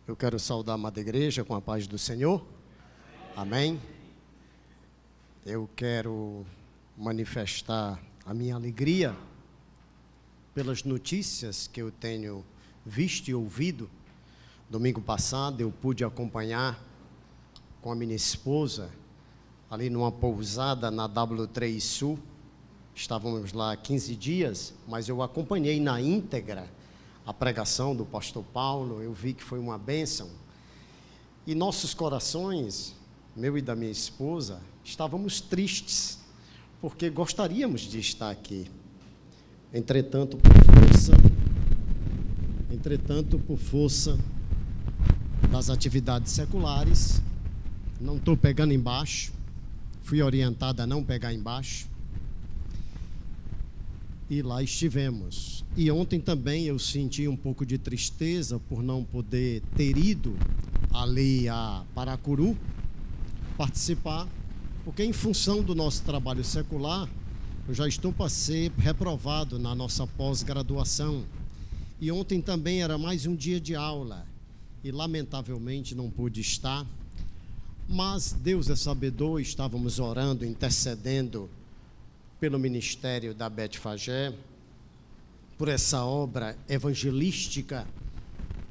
Eu quero saudar a amada igreja com a paz do Senhor. Amém. Eu quero manifestar a minha alegria pelas notícias que eu tenho visto e ouvido. Domingo passado eu pude acompanhar com a minha esposa ali numa pousada na W3 Sul. Estávamos lá 15 dias, mas eu acompanhei na íntegra a pregação do pastor Paulo. Eu vi que foi uma bênção. E nossos corações, meu e da minha esposa, estávamos tristes, porque gostaríamos de estar aqui. Entretanto, por força das atividades seculares, não estou pegando embaixo, fui orientada a não pegar embaixo, e lá estivemos. E ontem também eu senti um pouco de tristeza por não poder ter ido ali a Paracuru participar, porque em função do nosso trabalho secular, eu já estou para ser reprovado na nossa pós-graduação. E ontem também era mais um dia de aula, e lamentavelmente não pude estar, mas Deus é sabedor, estávamos orando, intercedendo pelo ministério da Betfagé, por essa obra evangelística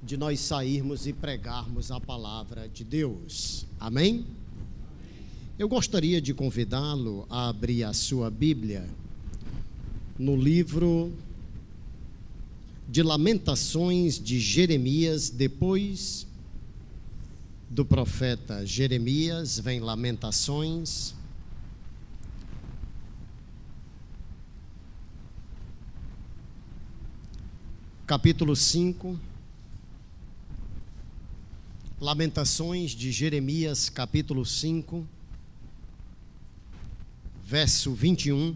de nós sairmos e pregarmos a palavra de Deus. Amém? Eu gostaria de convidá-lo a abrir a sua Bíblia no livro de Lamentações de Jeremias. Depois do profeta Jeremias vem Lamentações. Capítulo 5, Lamentações de Jeremias, capítulo 5, verso 21,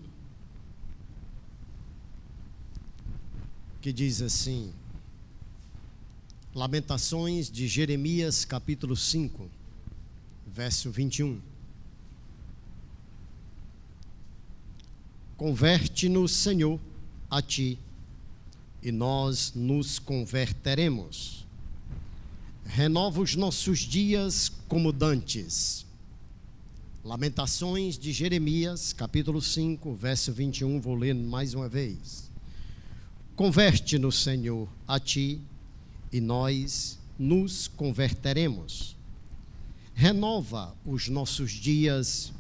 que diz assim: Lamentações de Jeremias, capítulo 5, verso 21. Converte-nos, Senhor, a Ti, e nós nos converteremos. Renova os nossos dias como dantes. Lamentações de Jeremias, capítulo 5, verso 21, vou ler mais uma vez. Converte-nos, Senhor, a Ti, e nós nos converteremos. Renova os nossos dias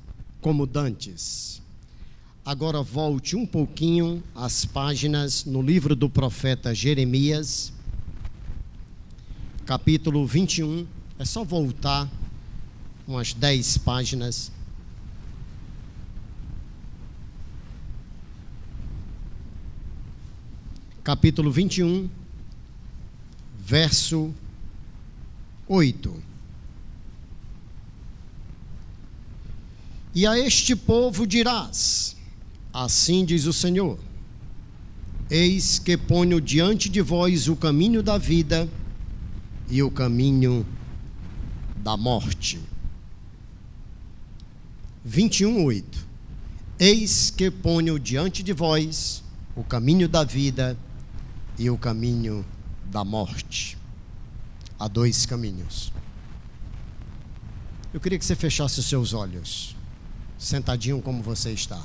como dantes. Agora volte um pouquinho às páginas no livro do profeta Jeremias, capítulo 21. É só voltar umas 10 páginas. Capítulo 21, verso 8. E a este povo dirás: assim diz o Senhor: eis que ponho diante de vós o caminho da vida e o caminho da morte. 21:8. Eis que ponho diante de vós o caminho da vida e o caminho da morte. Há dois caminhos. Eu queria que você fechasse os seus olhos, sentadinho como você está.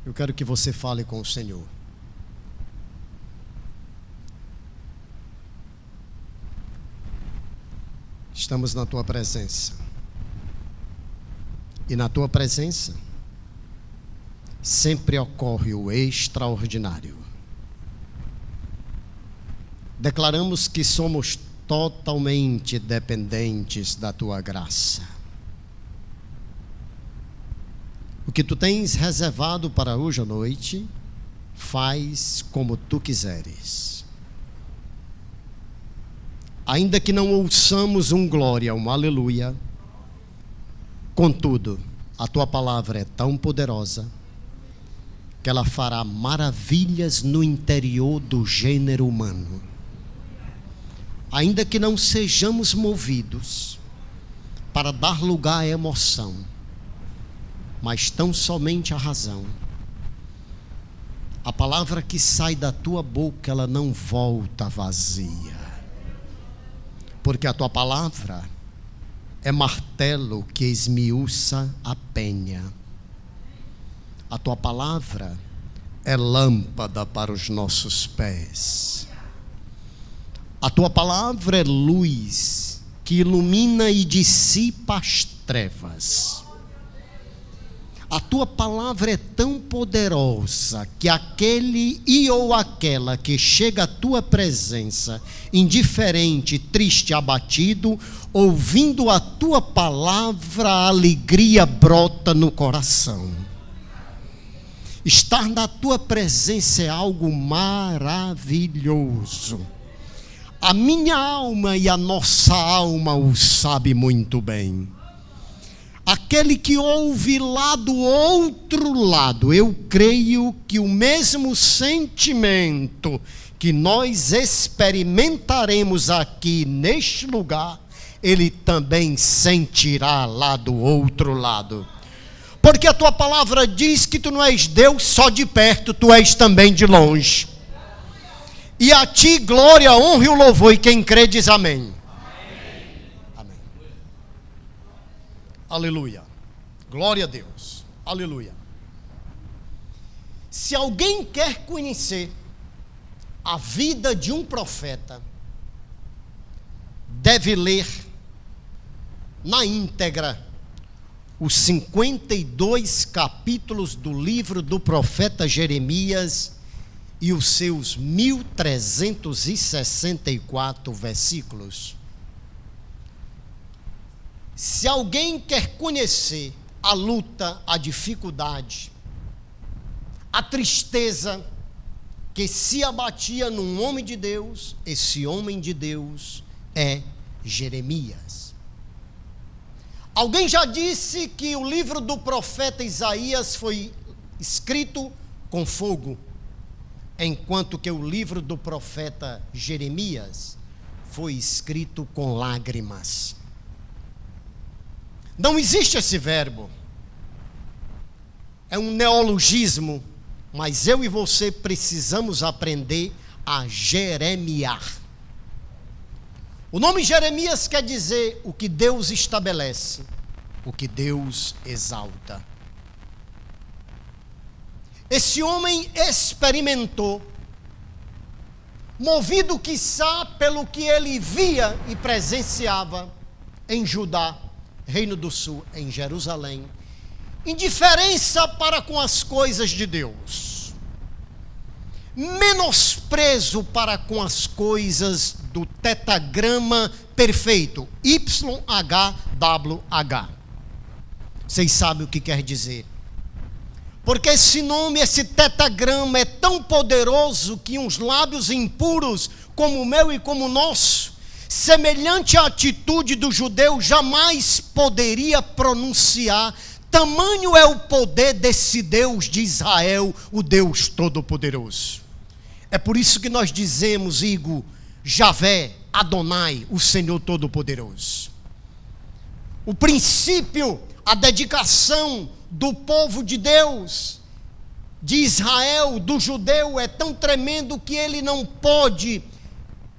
Eu quero que você fale com o Senhor. Estamos na Tua presença. E na Tua presença sempre ocorre o extraordinário. Declaramos que somos totalmente dependentes da Tua graça. O que Tu tens reservado para hoje à noite, faz como Tu quiseres. Ainda que não ouçamos um glória, um aleluia, contudo, a Tua palavra é tão poderosa que ela fará maravilhas no interior do gênero humano. Ainda que não sejamos movidos para dar lugar à emoção, mas tão somente a razão. a palavra que sai da tua boca, ela não volta vazia. Porque a tua palavra é martelo que esmiuça a penha. A tua palavra é lâmpada para os nossos pés. A tua palavra é luz que ilumina e dissipa as trevas. A tua palavra é tão poderosa que aquele e ou aquela que chega à tua presença, indiferente, triste, abatido, ouvindo a tua palavra, a alegria brota no coração. Estar na tua presença é algo maravilhoso. A minha alma e a nossa alma o sabe muito bem. Aquele que ouve lá do outro lado, eu creio que o mesmo sentimento que nós experimentaremos aqui neste lugar, ele também sentirá lá do outro lado. Porque a tua palavra diz que tu não és Deus só de perto, tu és também de longe. E a ti glória, honra e o louvor, e quem crê diz amém. Amém. Aleluia. Glória a Deus. Aleluia. Se alguém quer conhecer a vida de um profeta, deve ler na íntegra os 52 capítulos do livro do profeta Jeremias e os seus 1364 versículos. Se alguém quer conhecer a luta, a dificuldade, a tristeza que se abatia num homem de Deus, esse homem de Deus é Jeremias. Alguém já disse que o livro do profeta Isaías foi escrito com fogo, enquanto que o livro do profeta Jeremias foi escrito com lágrimas. Não existe esse verbo. É um neologismo, mas eu e você precisamos aprender a jeremiar. O nome Jeremias quer dizer o que Deus estabelece, o que Deus exalta. Esse homem experimentou, movido quiçá pelo que ele via e presenciava em Judá, Reino do Sul, em Jerusalém, indiferença para com as coisas de Deus, menosprezo para com as coisas do tetagrama perfeito, YHWH. Vocês sabem o que quer dizer. Porque esse nome, esse tetagrama é tão poderoso que uns lábios impuros, como o meu e como o nosso, semelhante à atitude do judeu, jamais poderia pronunciar. Tamanho é o poder desse Deus de Israel, o Deus Todo-Poderoso. É por isso que nós dizemos, Igor, Javé, Adonai, o Senhor Todo-Poderoso. O princípio, a dedicação do povo de Deus, de Israel, do judeu, é tão tremendo que ele não pode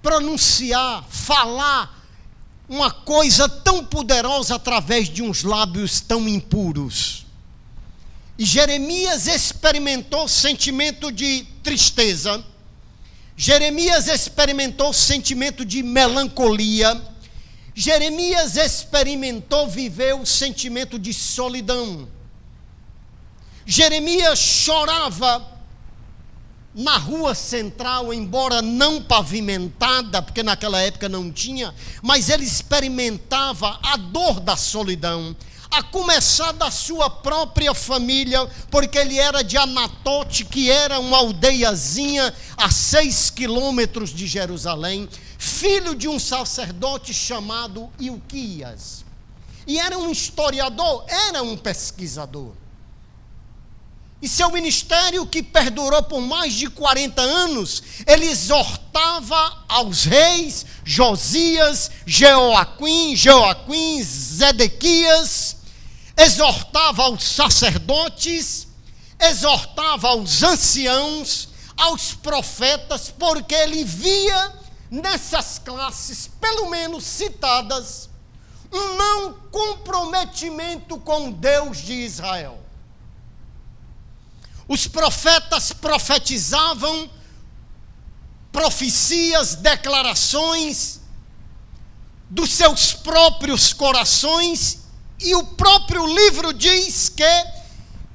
pronunciar, falar uma coisa tão poderosa através de uns lábios tão impuros. E Jeremias experimentou sentimento de tristeza, Jeremias experimentou sentimento de melancolia, Jeremias experimentou, viveu o sentimento de solidão. Jeremias chorava na rua central, embora não pavimentada, porque naquela época não tinha, mas ele experimentava a dor da solidão, a começar da sua própria família, porque ele era de Anatote, que era uma aldeiazinha a 6 quilômetros de Jerusalém, filho de um sacerdote chamado Ilquias, e era um historiador, era um pesquisador. E seu ministério, que perdurou por mais de 40 anos, ele exortava aos reis Josias, Jeoaquim, Zedequias, exortava aos sacerdotes, exortava aos anciãos, aos profetas, porque ele via nessas classes, pelo menos citadas, um não comprometimento com Deus de Israel. Os profetas profetizavam profecias, declarações dos seus próprios corações, e o próprio livro diz que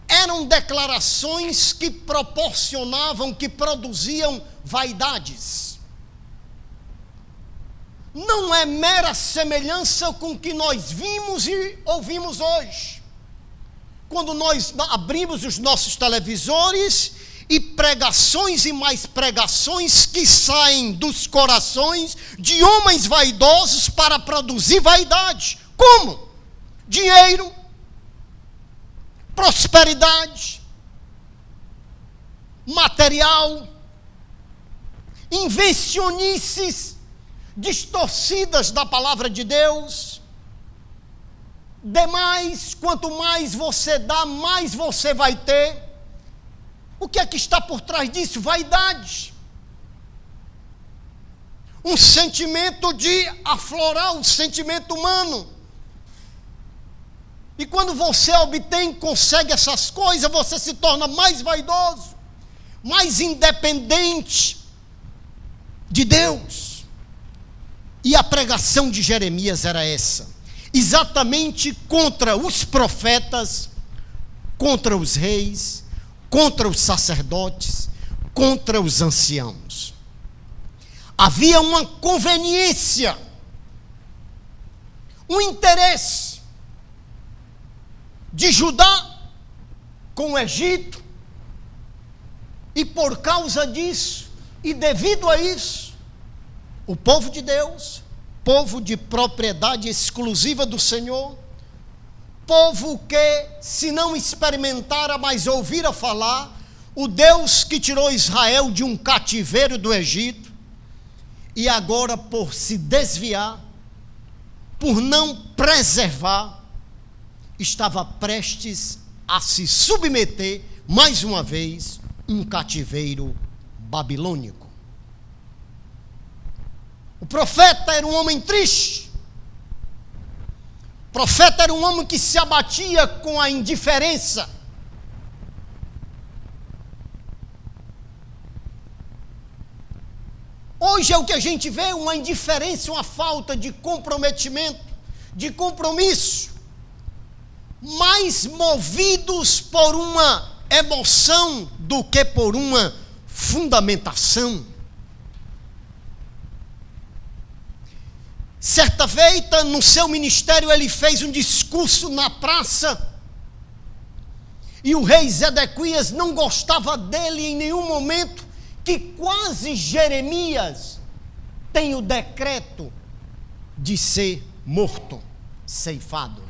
eram declarações que proporcionavam, que produziam vaidades. Não é mera semelhança com o que nós vimos e ouvimos hoje. Quando nós abrimos os nossos televisores e pregações e mais pregações que saem dos corações de homens vaidosos para produzir vaidade. Como? Dinheiro, prosperidade, material, invencionices distorcidas da palavra de Deus. Demais, quanto mais você dá, mais você vai ter. O que é que está por trás disso? Vaidade. Um sentimento de aflorar o sentimento humano. E quando você obtém, consegue essas coisas, você se torna mais vaidoso, mais independente de Deus. E a pregação de Jeremias era essa, exatamente contra os profetas, contra os reis, contra os sacerdotes, contra os anciãos. Havia uma conveniência, um interesse de Judá com o Egito, e por causa disso, e devido a isso, o povo de Deus, povo de propriedade exclusiva do Senhor, povo que, se não experimentara, mas ouvira falar, o Deus que tirou Israel de um cativeiro do Egito, e agora por se desviar, por não preservar, estava prestes a se submeter, mais uma vez, um cativeiro babilônico. O profeta era um homem triste. O profeta era um homem que se abatia com a indiferença. Hoje é o que a gente vê, uma indiferença, uma falta de comprometimento, de compromisso, mais movidos por uma emoção do que por uma fundamentação. Certa feita, no seu ministério, ele fez um discurso na praça, e o rei Zedequias não gostava dele em nenhum momento, que quase Jeremias tem o decreto de ser morto, ceifado.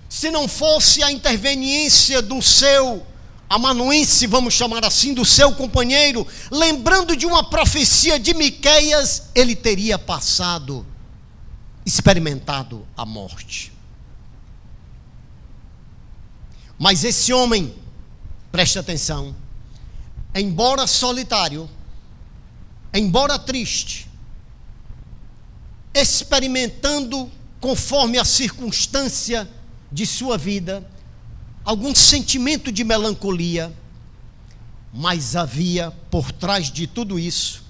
Se não fosse a interveniência do seu amanuense, vamos chamar assim, do seu companheiro, lembrando de uma profecia de Miqueias, ele teria experimentado a morte. Mas esse homem, preste atenção, embora solitário, embora triste, experimentando, conforme a circunstância de sua vida, algum sentimento de melancolia, mas havia por trás de tudo isso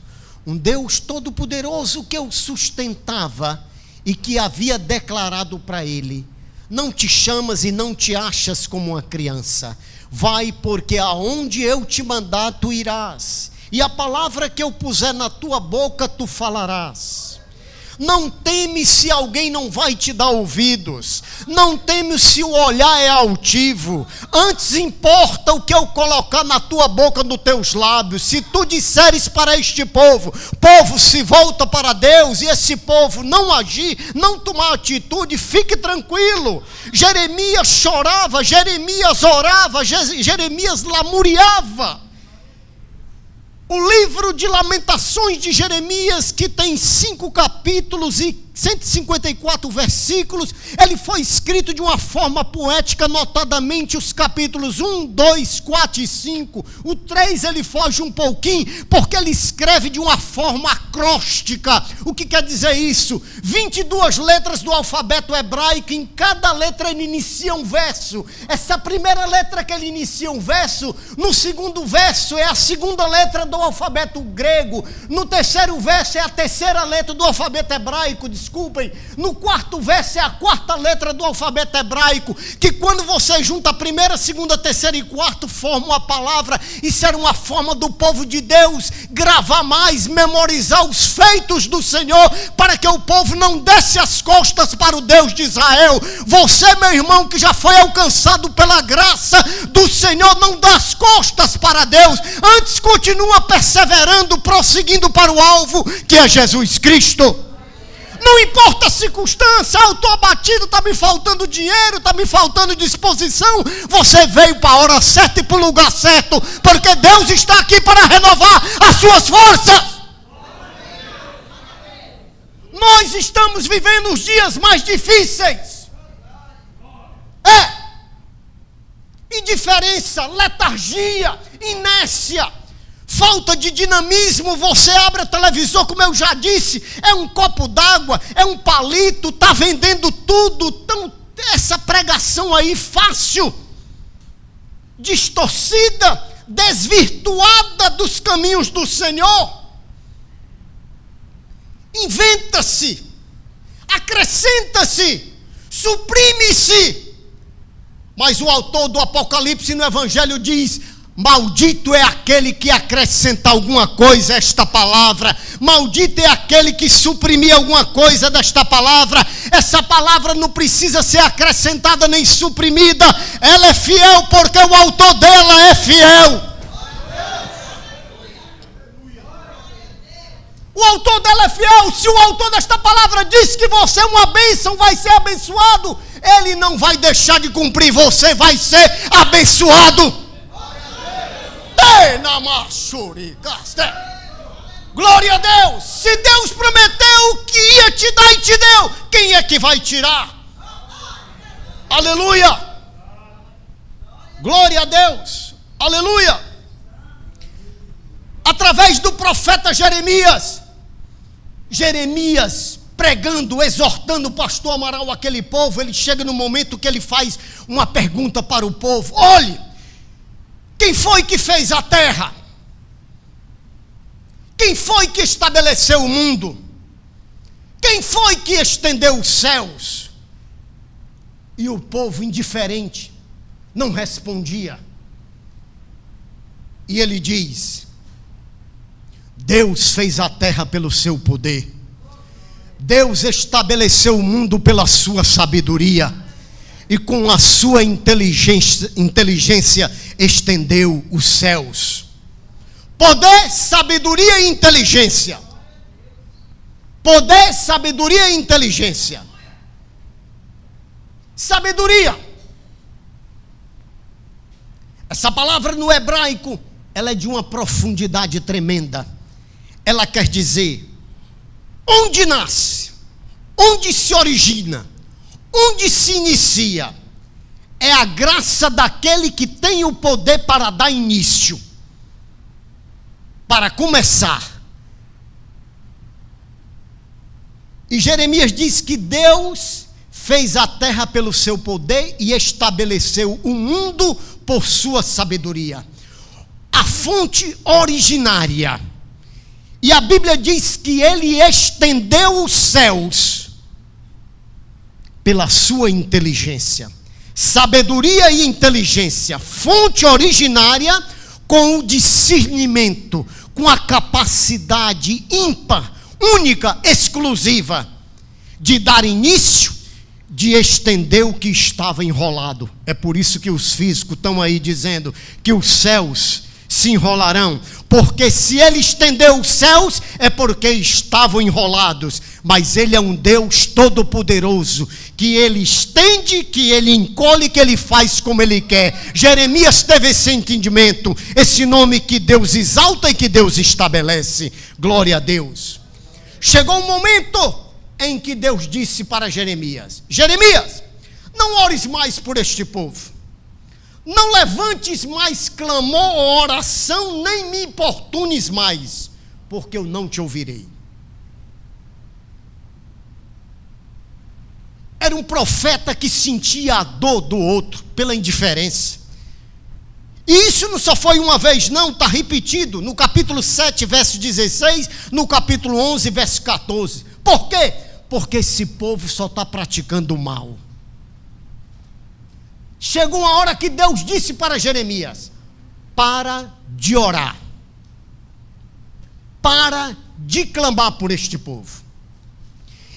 um Deus todo-poderoso que o sustentava e que havia declarado para ele: não te chamas e não te achas como uma criança, vai, porque aonde eu te mandar tu irás, e a palavra que eu puser na tua boca tu falarás. Não teme se alguém não vai te dar ouvidos, não teme se o olhar é altivo, antes importa o que eu colocar na tua boca, nos teus lábios. Se tu disseres para este povo se volta para Deus, e esse povo não agir, não tomar atitude, fique tranquilo. Jeremias chorava, Jeremias orava, Jeremias lamuriava. O livro de Lamentações de Jeremias, que tem 5 capítulos e 154 versículos, ele foi escrito de uma forma poética, notadamente os capítulos 1, 2, 4 e 5. O 3 ele foge um pouquinho, porque ele escreve de uma forma acróstica. O que quer dizer isso? 22 letras do alfabeto hebraico, em cada letra ele inicia um verso. Essa primeira letra que ele inicia um verso, no segundo verso é a segunda letra do alfabeto grego, no terceiro verso é a terceira letra do alfabeto hebraico, desculpem, no quarto verso é a quarta letra do alfabeto hebraico, que quando você junta a primeira, segunda, terceira e quarta, forma uma palavra. Isso era uma forma do povo de Deus gravar mais, memorizar os feitos do Senhor, para que o povo não desse as costas para o Deus de Israel. Você, meu irmão, que já foi alcançado pela graça do Senhor, não dá as costas para Deus, antes continua perseverando, prosseguindo para o alvo, que é Jesus Cristo. Não importa a circunstância, eu estou abatido, está me faltando dinheiro, está me faltando disposição. Você veio para a hora certa e para o lugar certo, porque Deus está aqui para renovar as suas forças. Nós estamos vivendo os dias mais difíceis. Indiferença, letargia, inércia, falta de dinamismo. Você abre a televisão, como eu já disse, é um copo d'água, é um palito, está vendendo tudo. Então, essa pregação aí fácil, distorcida, desvirtuada dos caminhos do Senhor. Inventa-se, acrescenta-se, suprime-se. Mas o autor do Apocalipse no Evangelho diz: maldito é aquele que acrescentar alguma coisa a esta palavra. Maldito é aquele que suprimir alguma coisa desta palavra. Essa palavra não precisa ser acrescentada nem suprimida. Ela é fiel porque o autor dela é fiel. O autor dela é fiel. Se o autor desta palavra diz que você é uma bênção, vai ser abençoado, ele não vai deixar de cumprir. Você vai ser abençoado. Glória a Deus. Se Deus prometeu que ia te dar e te deu, quem é que vai tirar? Aleluia. Glória a Deus. Aleluia. Através do profeta Jeremias pregando, exortando o pastor Amaral, aquele povo, ele chega no momento que ele faz uma pergunta para o povo: olhe, quem foi que fez a terra? Quem foi que estabeleceu o mundo? Quem foi que estendeu os céus? E o povo indiferente não respondia. E ele diz: Deus fez a terra pelo seu poder. Deus estabeleceu o mundo pela sua sabedoria. E com a sua inteligência estendeu os céus. Poder, sabedoria e inteligência. Poder, sabedoria e inteligência. Sabedoria. Essa palavra no hebraico, ela é de uma profundidade tremenda. Ela quer dizer onde nasce, onde se origina, onde se inicia. É a graça daquele que tem o poder para dar início, para começar. E Jeremias diz que Deus fez a terra pelo seu poder e estabeleceu o mundo por sua sabedoria. A fonte originária. E a Bíblia diz que ele estendeu os céus pela sua inteligência. Sabedoria e inteligência, fonte originária, com o discernimento, com a capacidade ímpar, única, exclusiva, de dar início, de estender o que estava enrolado. É por isso que os físicos estão aí dizendo que os céus se enrolarão, porque se ele estendeu os céus, é porque estavam enrolados. Mas ele é um Deus todo-poderoso, que ele estende, que ele encolhe, que ele faz como ele quer. Jeremias teve esse entendimento, esse nome que Deus exalta e que Deus estabelece. Glória a Deus. Chegou um momento em que Deus disse para Jeremias: Jeremias, não ores mais por este povo, não levantes mais clamor ou oração, nem me importunes mais, porque eu não te ouvirei. Era um profeta que sentia a dor do outro pela indiferença. E isso não só foi uma vez não, está repetido no capítulo 7, verso 16, no capítulo 11, verso 14. Por quê? Porque esse povo só está praticando o mal. Chegou uma hora que Deus disse para Jeremias: para de orar, para de clamar por este povo,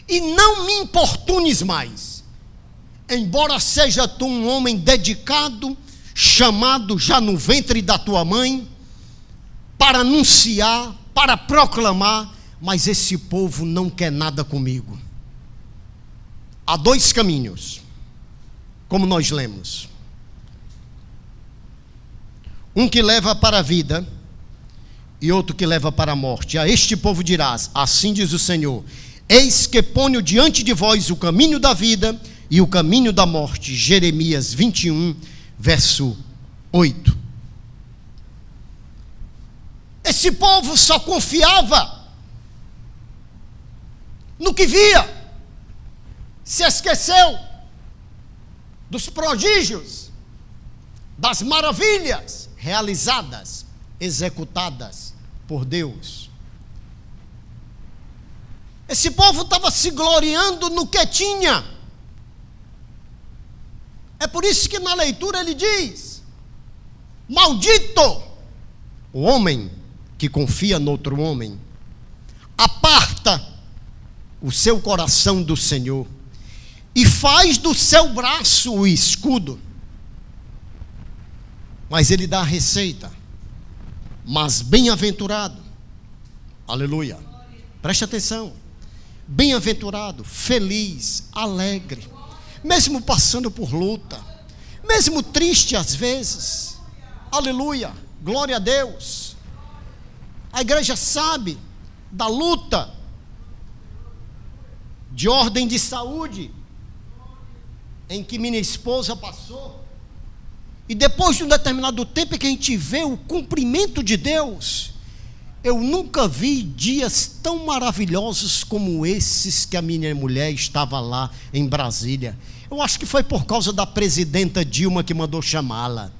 e não me importunes mais, embora seja tu um homem dedicado, chamado já no ventre da tua mãe, para anunciar, para proclamar, mas esse povo não quer nada comigo. Há dois caminhos, como nós lemos: um que leva para a vida e outro que leva para a morte. A este povo dirás: assim diz o Senhor, eis que ponho diante de vós o caminho da vida e o caminho da morte. Jeremias 21, verso 8. Esse povo só confiava no que via, se esqueceu dos prodígios, das maravilhas realizadas, executadas por Deus. Esse povo estava se gloriando no que tinha. É por isso que na leitura ele diz: maldito o homem que confia noutro homem, aparta o seu coração do Senhor e faz do seu braço o escudo. Mas ele dá a receita: mas bem-aventurado, aleluia, preste atenção, bem-aventurado, feliz, alegre, mesmo passando por luta, mesmo triste às vezes, aleluia, glória a Deus. A igreja sabe da luta de ordem de saúde em que minha esposa passou, e depois de um determinado tempo que a gente vê o cumprimento de Deus. Eu nunca vi dias tão maravilhosos como esses que a minha mulher estava lá em Brasília. Eu acho que foi por causa da presidenta Dilma que mandou chamá-la.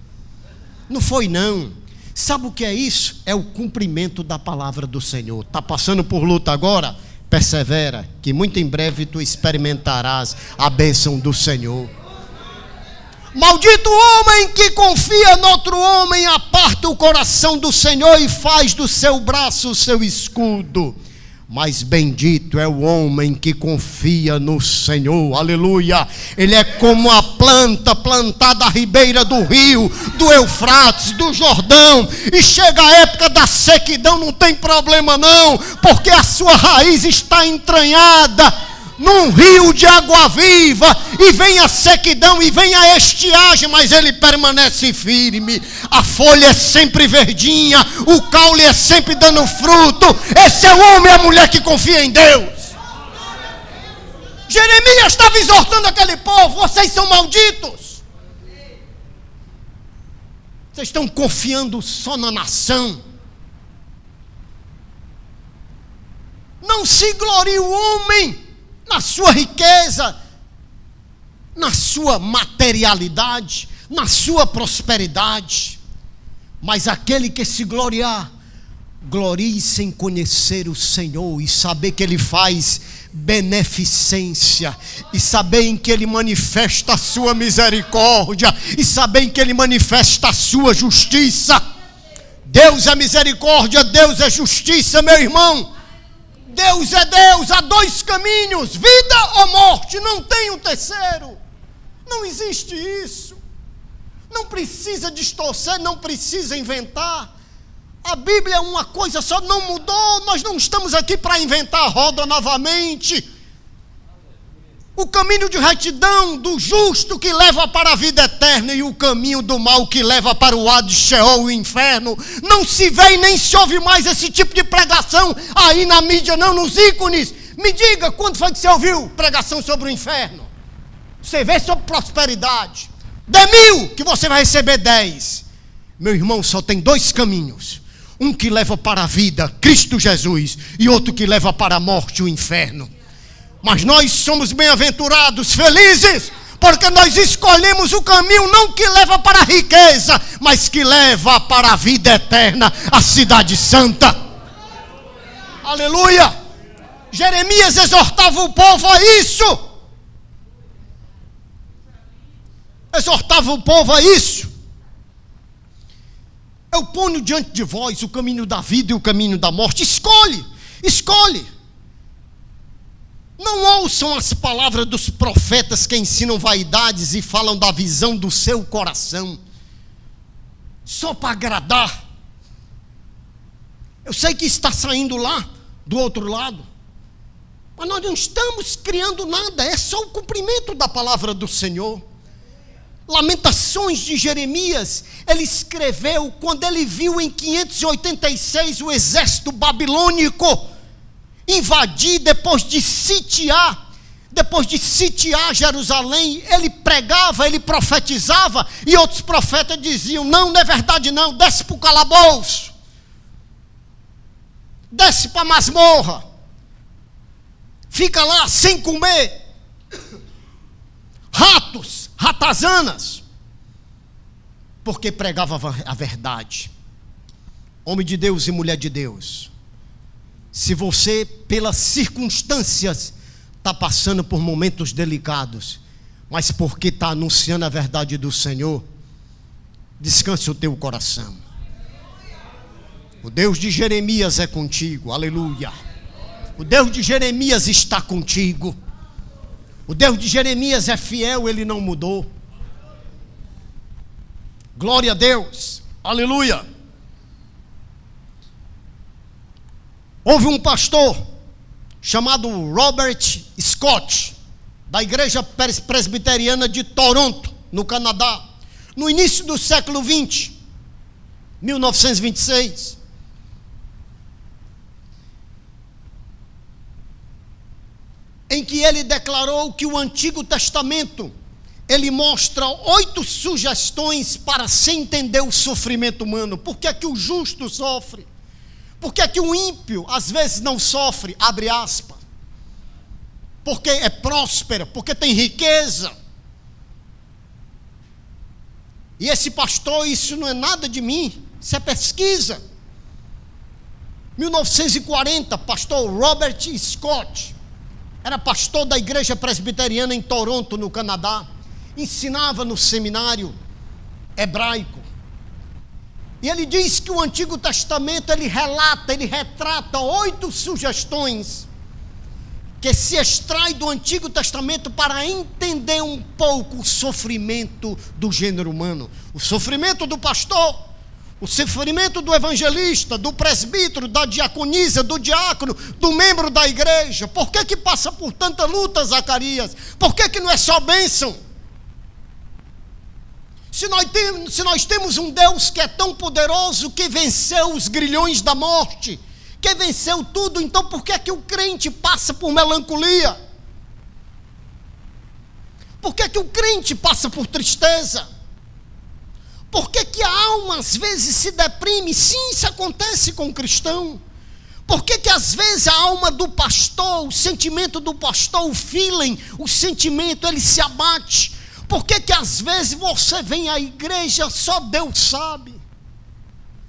Não foi não. Sabe o que é isso? É o cumprimento da palavra do Senhor. Está passando por luta agora? Persevera, que muito em breve tu experimentarás a bênção do Senhor. Maldito o homem que confia no outro homem, aparta o coração do Senhor e faz do seu braço o seu escudo. Mas bendito é o homem que confia no Senhor, aleluia. Ele é como a planta plantada à ribeira do rio, do Eufrates, do Jordão, e chega a época da sequidão, não tem problema não, porque a sua raiz está entranhada num rio de água viva, e vem a sequidão e vem a estiagem, mas ele permanece firme. A folha é sempre verdinha, o caule é sempre dando fruto. Esse é o homem e a mulher que confia em Deus. Jeremias estava exortando aquele povo: vocês são malditos, vocês estão confiando só na nação. Não se glorie o homem na sua riqueza, na sua materialidade, na sua prosperidade, mas aquele que se gloriar, glorie-se em conhecer o Senhor e saber que Ele faz beneficência, e saber em que Ele manifesta a sua misericórdia, e saber em que Ele manifesta a sua justiça. Deus é misericórdia, Deus é justiça, meu irmão. Deus é Deus, há dois caminhos, vida ou morte, não tem um terceiro. Não existe isso. Não precisa distorcer, não precisa inventar. A Bíblia é uma coisa só, não mudou. Nós não estamos aqui para inventar a roda novamente. O caminho de retidão do justo que leva para a vida eterna, e o caminho do mal que leva para o Hades, Sheol, o inferno. Não se vê e nem se ouve mais esse tipo de pregação aí na mídia, não, nos ícones. Me diga quando foi que você ouviu pregação sobre o inferno. Você vê sobre prosperidade. Dê 1.000 que você vai receber 10. Meu irmão, só tem 2 caminhos. Um que leva para a vida, Cristo Jesus, e outro que leva para a morte, o inferno. Mas nós somos bem-aventurados, felizes, porque nós escolhemos o caminho não que leva para a riqueza, mas que leva para a vida eterna, a cidade santa. Aleluia! Jeremias exortava o povo a isso. Exortava o povo a isso. Eu ponho diante de vós o caminho da vida e o caminho da morte. Escolhe, escolhe. Não ouçam as palavras dos profetas que ensinam vaidades e falam da visão do seu coração, só para agradar. Eu sei que está saindo lá, do outro lado, mas nós não estamos criando nada, é só o cumprimento da palavra do Senhor. Lamentações de Jeremias, ele escreveu quando ele viu em 586 o exército babilônico invadir, depois de sitiar Jerusalém. Ele pregava, ele profetizava, e outros profetas diziam: não, não é verdade não, desce para o calabouço, desce para a masmorra, fica lá sem comer, ratos, ratazanas, porque pregava a verdade. Homem de Deus e mulher de Deus, se você, pelas circunstâncias, está passando por momentos delicados, mas porque está anunciando a verdade do Senhor, descanse o teu coração. O Deus de Jeremias é contigo, aleluia. O Deus de Jeremias está contigo. O Deus de Jeremias é fiel, ele não mudou. Glória a Deus, aleluia. Houve um pastor chamado Robert Scott, da igreja presbiteriana de Toronto, no Canadá, no início do século 20, 1926. Em que ele declarou que o Antigo Testamento, ele mostra 8 sugestões para se entender o sofrimento humano. Por que é que o justo sofre? Por que é que o ímpio às vezes não sofre? Abre aspas. Porque é próspero, porque tem riqueza. E esse pastor, isso não é nada de mim, isso é pesquisa. 1940, pastor Robert Scott, era pastor da igreja presbiteriana em Toronto, no Canadá, ensinava no seminário hebraico. E ele diz que o Antigo Testamento, ele retrata 8 sugestões que se extrai do Antigo Testamento para entender um pouco o sofrimento do gênero humano. O sofrimento do pastor, o sofrimento do evangelista, do presbítero, da diaconisa, do diácono, do membro da igreja. Por que que passa por tanta luta, Zacarias? Por que que não é só bênção? Se nós temos um Deus que é tão poderoso, que venceu os grilhões da morte, que venceu tudo, então por que que o crente passa por melancolia? Por que que o crente passa por tristeza? Por que que a alma às vezes se deprime? Sim, isso acontece com o cristão. Por que que às vezes a alma do pastor, o sentimento do pastor, o feeling, o sentimento, ele se abate? Por que que às vezes você vem à igreja, só Deus sabe?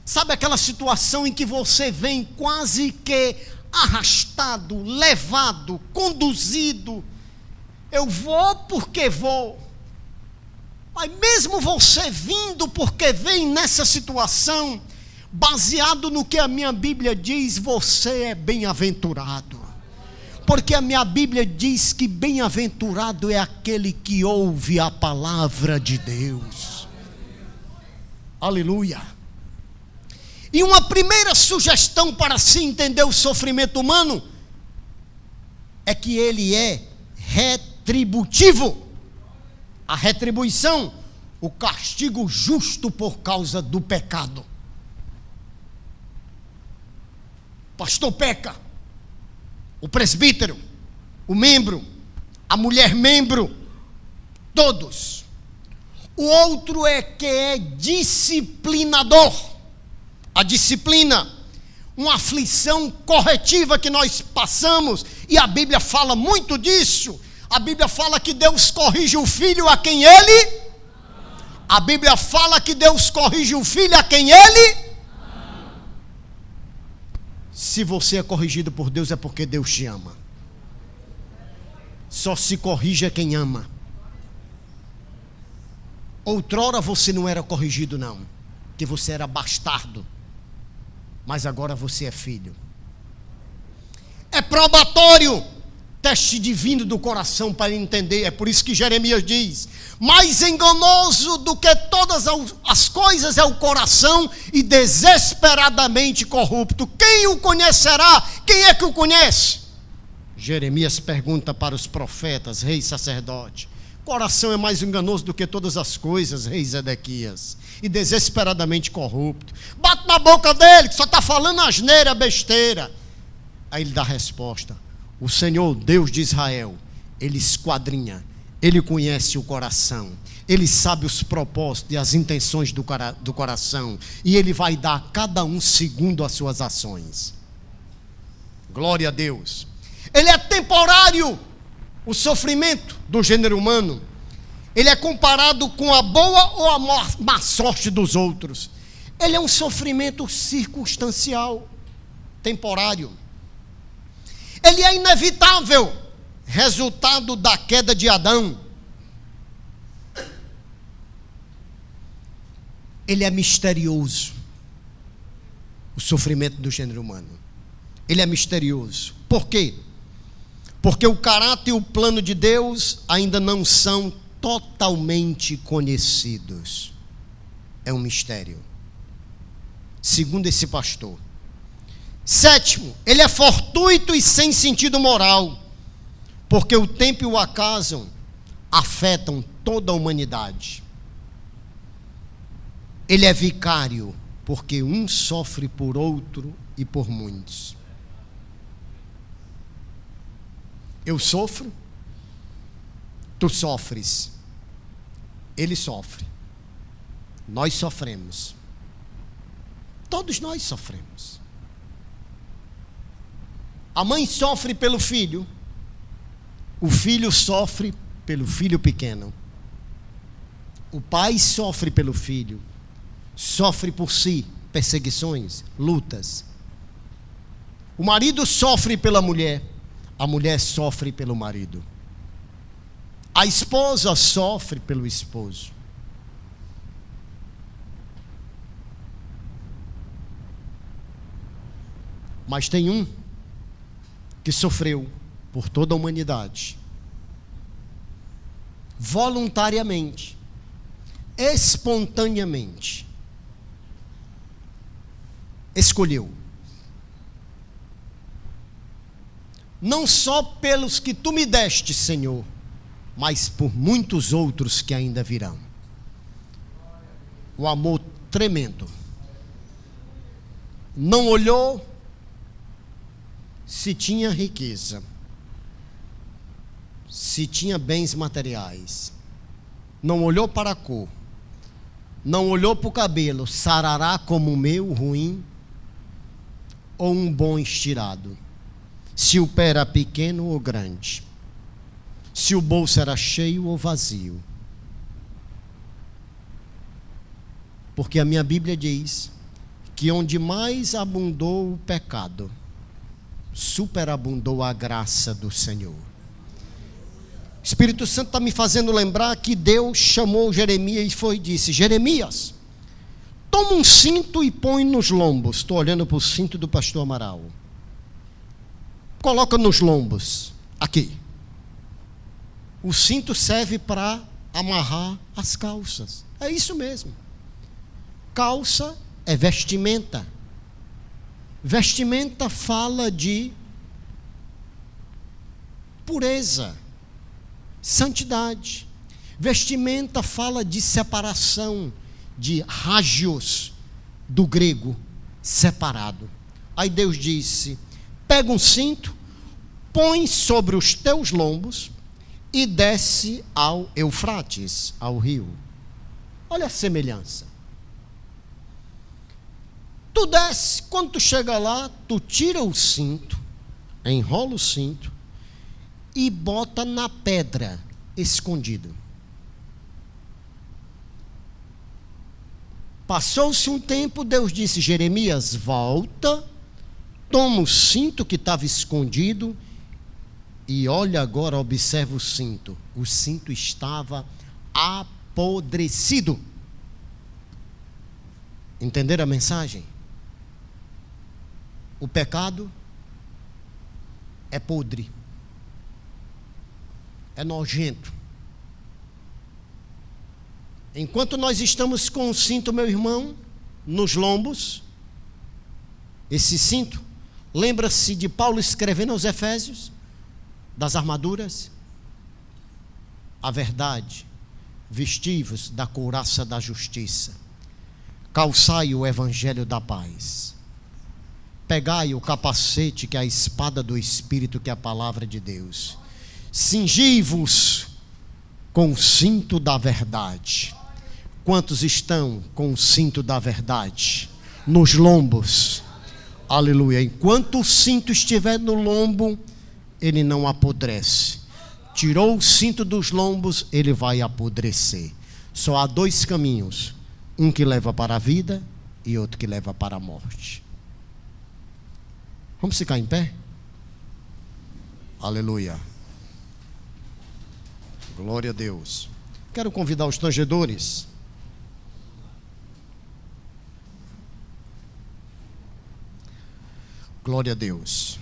Sabe aquela situação em que você vem quase que arrastado, levado, conduzido? Eu vou porque vou. Mas mesmo você vindo porque vem nessa situação, baseado no que a minha Bíblia diz, você é bem-aventurado. Porque a minha Bíblia diz que bem-aventurado é aquele que ouve a palavra de Deus. Aleluia. E uma primeira sugestão para se entender o sofrimento humano é que ele é retributivo. A retribuição, o castigo justo por causa do pecado. Pastor peca, o presbítero, o membro, a mulher membro, todos. O outro é que é disciplinador. A disciplina, uma aflição corretiva que nós passamos, e a Bíblia fala muito disso. A Bíblia fala que Deus corrige o filho a quem ele... A Bíblia fala que Deus corrige o filho a quem ele... Se você é corrigido por Deus, é porque Deus te ama. Só se corrige quem ama. Outrora você não era corrigido, não, que você era bastardo. Mas agora você é filho. É probatório, teste divino do coração para entender. É por isso que Jeremias diz: mais enganoso do que todas as coisas é o coração, e desesperadamente corrupto. Quem o conhecerá? Quem é que o conhece? Jeremias pergunta para os profetas, rei e sacerdote. Coração é mais enganoso do que todas as coisas, rei Zedequias, e desesperadamente corrupto. Bate na boca dele, que só está falando asneira, besteira. Aí ele dá a resposta: o Senhor, Deus de Israel, ele esquadrinha, ele conhece o coração, ele sabe os propósitos e as intenções do coração, e ele vai dar a cada um segundo as suas ações. Glória a Deus. Ele é temporário. O sofrimento do gênero humano, ele é comparado com a boa ou a má sorte dos outros. Ele é um sofrimento circunstancial, temporário. Ele é inevitável, resultado da queda de Adão. Ele é misterioso, o sofrimento do gênero humano. Ele é misterioso. Por quê? Porque o caráter e o plano de Deus ainda não são totalmente conhecidos. É um mistério, segundo esse pastor. Sétimo, ele é fortuito e sem sentido moral, porque o tempo e o acaso afetam toda a humanidade. Ele é vicário, porque um sofre por outro e por muitos. Eu sofro, tu sofres, ele sofre, nós sofremos, todos nós sofremos. A mãe sofre pelo filho, o filho sofre pelo filho pequeno, o pai sofre pelo filho, sofre por si, perseguições, lutas. O marido sofre pela mulher, a mulher sofre pelo marido. A esposa sofre pelo esposo. Mas tem um que sofreu por toda a humanidade, voluntariamente, espontaneamente, escolheu. Não só pelos que tu me deste, Senhor, mas por muitos outros que ainda virão. O amor tremendo. Não olhou se tinha riqueza, se tinha bens materiais. Não olhou para a cor. Não olhou para o cabelo, sarará como o meu, ruim, ou um bom estirado. Se o pé era pequeno ou grande, se o bolso era cheio ou vazio. Porque a minha Bíblia diz que onde mais abundou o pecado, superabundou a graça do Senhor. O Espírito Santo está me fazendo lembrar que Deus chamou Jeremias e disse: Jeremias, toma um cinto e põe nos lombos. Estou olhando para o cinto do pastor Amaral. Coloca nos lombos, aqui. O cinto serve para amarrar as calças. É isso mesmo. Calça é vestimenta. Vestimenta fala de pureza, santidade. Vestimenta fala de separação, de hagios, do grego, separado. Aí Deus disse: pega um cinto, põe sobre os teus lombos e desce ao Eufrates, ao rio. Olha a semelhança. Tu desce, quando tu chega lá, tu tira o cinto, enrola o cinto e bota na pedra, escondido. Passou-se um tempo, Deus disse: Jeremias, volta, toma o cinto que estava escondido e olha agora, observa o cinto. O cinto estava apodrecido. Entenderam a mensagem? O pecado é podre, é nojento. Enquanto nós estamos com o cinto, meu irmão, nos lombos, esse cinto, lembra-se de Paulo escrevendo aos Efésios, das armaduras? A verdade, vestivos da couraça da justiça, calçai o evangelho da paz, pegai o capacete que é a espada do Espírito, que é a palavra de Deus, cingi-vos com o cinto da verdade. Quantos estão com o cinto da verdade nos lombos? Aleluia. Enquanto o cinto estiver no lombo, ele não apodrece. Tirou o cinto dos lombos, ele vai apodrecer. Só há dois caminhos, um que leva para a vida e outro que leva para a morte. Vamos ficar em pé? Aleluia. Glória a Deus. Quero convidar os tangedores. Glória a Deus.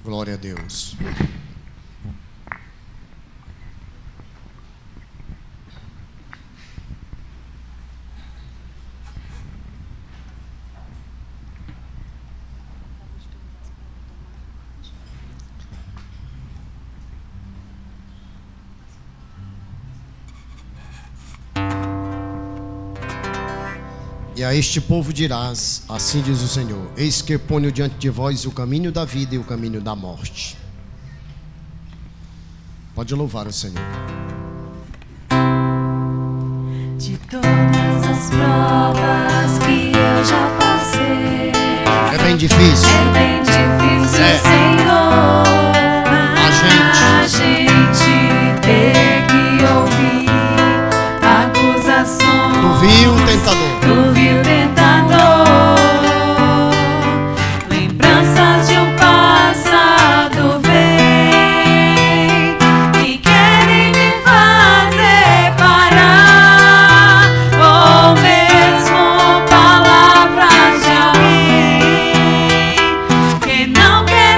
Glória a Deus. E a este povo dirás, assim diz o Senhor: eis que ponho diante de vós o caminho da vida e o caminho da morte. Pode louvar o Senhor. De todas as provas que eu já passei, É bem difícil. é bem difícil, Senhor, a gente ter que ouvir acusações. Tu viu o tentador? Tu viu o tentador, lembranças de um passado vem e querem me fazer parar, ou mesmo palavras de alguém que não quer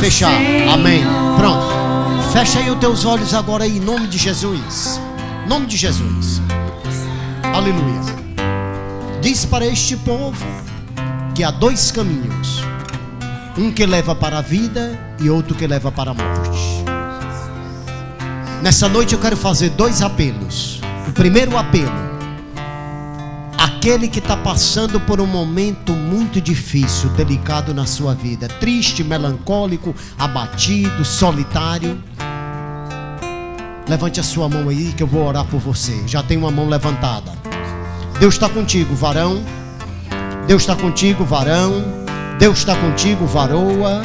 fechar. Amém. Pronto. Fecha aí os teus olhos agora aí, em nome de Jesus. Em nome de Jesus. Aleluia. Diz para este povo que há dois caminhos. Um que leva para a vida e outro que leva para a morte. Nessa noite eu quero fazer dois apelos. O primeiro apelo: aquele que está passando por um momento muito difícil, delicado na sua vida, triste, melancólico, abatido, solitário, levante a sua mão aí que eu vou orar por você. Já tem uma mão levantada. Deus está contigo, varão. Deus está contigo, varão. Deus está contigo, varoa.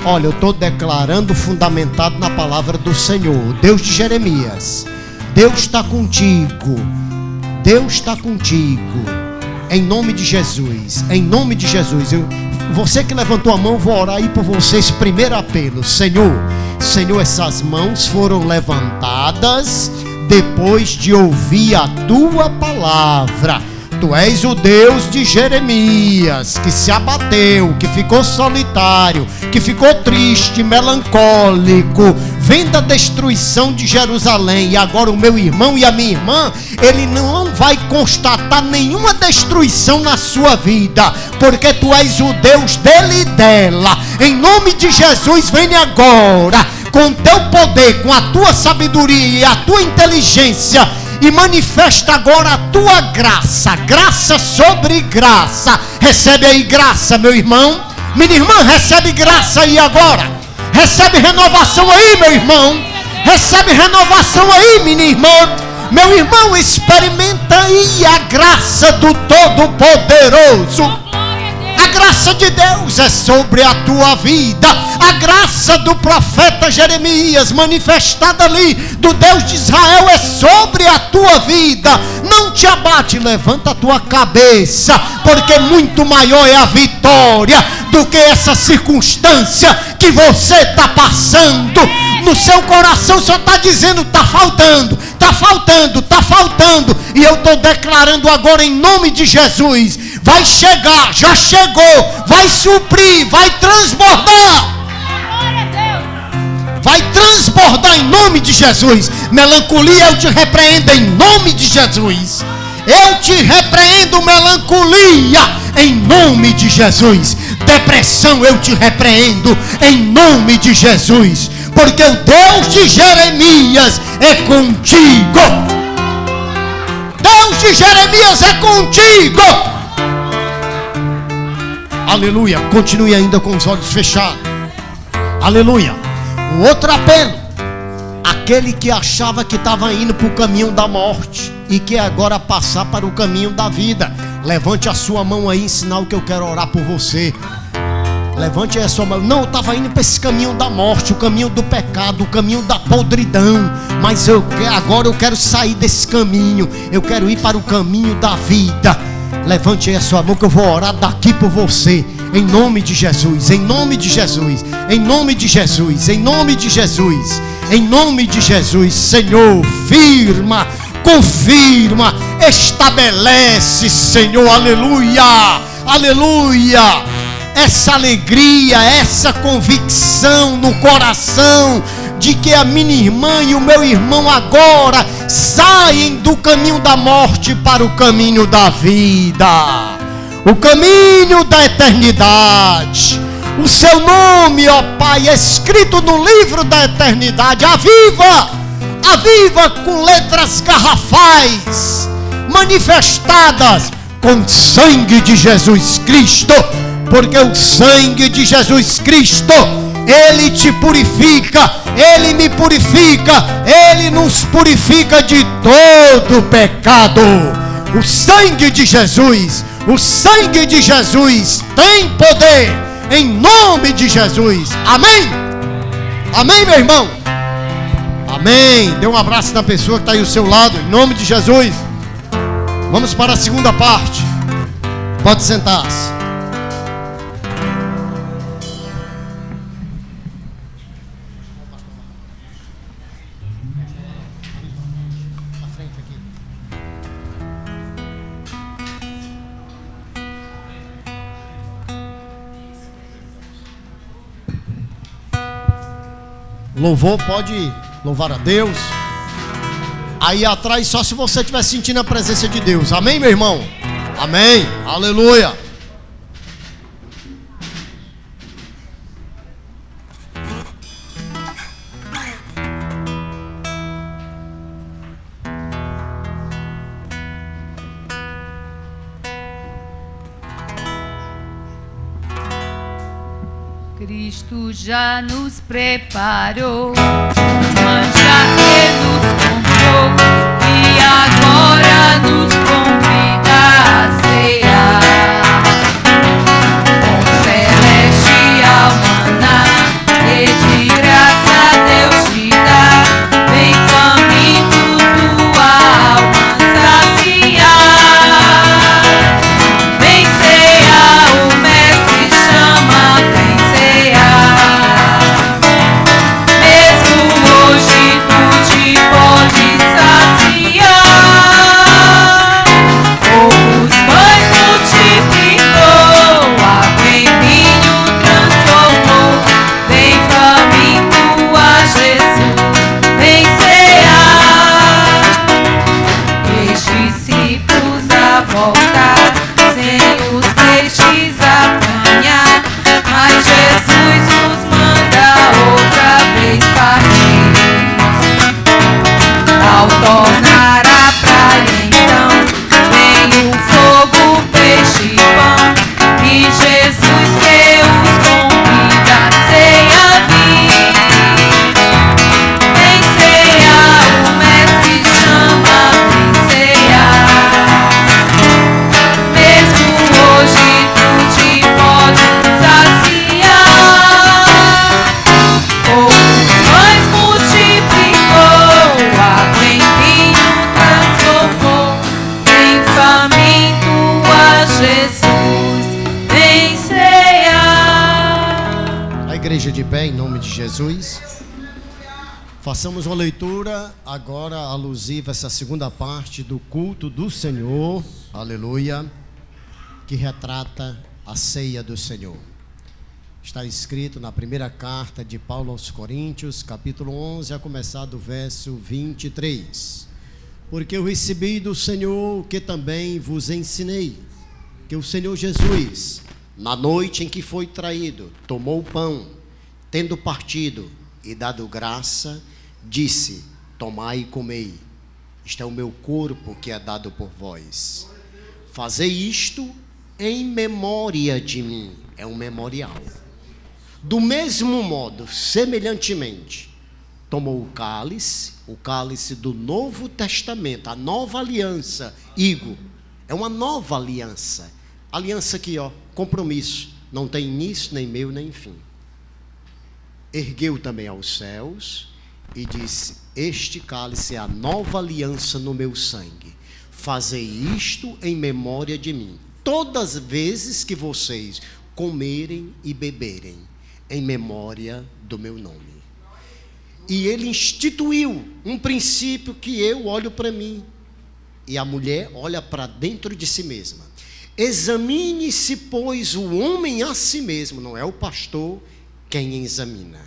Olha, eu estou declarando fundamentado na palavra do Senhor. Deus de Jeremias, Deus está contigo. Deus está contigo. Em nome de Jesus. Em nome de Jesus. Você que levantou a mão, vou orar aí por vocês. Primeiro apelo: Senhor, essas mãos foram levantadas depois de ouvir a tua palavra. Tu és o Deus de Jeremias, que se abateu, que ficou solitário, que ficou triste, melancólico, vendo a destruição de Jerusalém. E agora o meu irmão e a minha irmã, ele não vai constatar nenhuma destruição na sua vida, porque tu és o Deus dele e dela. Em nome de Jesus, vem agora com teu poder, com a tua sabedoria e a tua inteligência, e manifesta agora a tua graça. Graça sobre graça. Recebe aí graça, meu irmão. Minha irmã, recebe graça aí agora. Recebe renovação aí, meu irmão. Recebe renovação aí, minha irmã. Meu irmão, experimenta aí a graça do Todo-Poderoso. A graça de Deus é sobre a tua vida. A graça do profeta Jeremias, manifestada ali, do Deus de Israel, é sobre a tua vida. Não te abate, levanta a tua cabeça, porque muito maior é a vitória do que essa circunstância que você está passando. No seu coração só está dizendo: está faltando, está faltando, está faltando. E eu estou declarando agora em nome de Jesus: vai chegar, já chegou, vai suprir, vai transbordar. Vai transbordar em nome de Jesus. Melancolia, eu te repreendo em nome de Jesus. Eu te repreendo, melancolia, em nome de Jesus. Depressão, eu te repreendo em nome de Jesus, porque o Deus de Jeremias é contigo. Deus de Jeremias é contigo. Aleluia. Continue ainda com os olhos fechados. Aleluia. O outro apelo: aquele que achava que estava indo para o caminho da morte e que agora passar para o caminho da vida, levante a sua mão aí em sinal que eu quero orar por você. Levante aí a sua mão. Não, eu estava indo para esse caminho da morte, o caminho do pecado, o caminho da podridão, mas agora eu quero sair desse caminho, eu quero ir para o caminho da vida. Levante aí a sua mão que eu vou orar daqui por você. Em nome de Jesus, em nome de Jesus, em nome de Jesus, em nome de Jesus, em nome de Jesus. Senhor, firma, confirma, estabelece, Senhor, aleluia, aleluia. Essa alegria, essa convicção no coração de que a minha irmã e o meu irmão agora saem do caminho da morte para o caminho da vida, o caminho da eternidade. O seu nome, ó Pai, é escrito no livro da eternidade. Aviva, aviva com letras garrafais, manifestadas com sangue de Jesus Cristo, porque o sangue de Jesus Cristo, Ele te purifica, Ele me purifica, Ele nos purifica de todo pecado. O sangue de Jesus, o sangue de Jesus tem poder, em nome de Jesus. Amém? Amém, meu irmão? Amém. Dê um abraço na pessoa que está aí ao seu lado, em nome de Jesus. Vamos para a segunda parte. Pode sentar-se. Louvor, pode louvar a Deus. Aí atrás, só se você estiver sentindo a presença de Deus. Amém, meu irmão? Amém. Aleluia. Cristo já nos preparou, manjar que nos comprou e agora nos convida a cear. Com celestial maná e de graça Deus te dá, vem faminto tua alma saciar. Vem cear, o mestre chama, vem cear. Mesmo hoje tu te pode saciar. Poucos pães multiplicou, água em vinho transformou. Vem faminto a Jesus, vem cear. Os discípulos a voltar, sem os peixes apanhar, mas Jesus nos manda outra vez partir. Ao tornar a praia então, vem o fogo, peixe e pão, e Jesus que os convida a ceia vir. Vem cear, o mestre chama, vem cear. Mesmo hoje tu te pode saciar. Poucos pães multiplicou, água em vinho transformou. Vem faminto a Jesus, vem cear. A igreja de pé, em nome de Jesus. Façamos uma leitura agora alusiva a essa segunda parte do culto do Senhor, aleluia, que retrata a ceia do Senhor. Está escrito na primeira carta de Paulo aos Coríntios, capítulo 11, a começar do verso 23. Porque eu recebi do Senhor o que também vos ensinei, que o Senhor Jesus, na noite em que foi traído, tomou o pão, tendo partido e dado graça, disse: tomai e comei, isto é o meu corpo que é dado por vós. Fazei isto em memória de mim. É um memorial. Do mesmo modo, semelhantemente, tomou o cálice do Novo Testamento, a nova aliança. Igo, é uma nova aliança. Aliança aqui, ó, compromisso. Não tem início, nem meio, nem fim. Ergueu também aos céus e disse: este cálice é a nova aliança no meu sangue. Fazei isto em memória de mim, todas as vezes que vocês comerem e beberem, em memória do meu nome. E ele instituiu um princípio que eu olho para mim e a mulher olha para dentro de si mesma. Examine-se, pois, o homem a si mesmo, não é o pastor quem examina.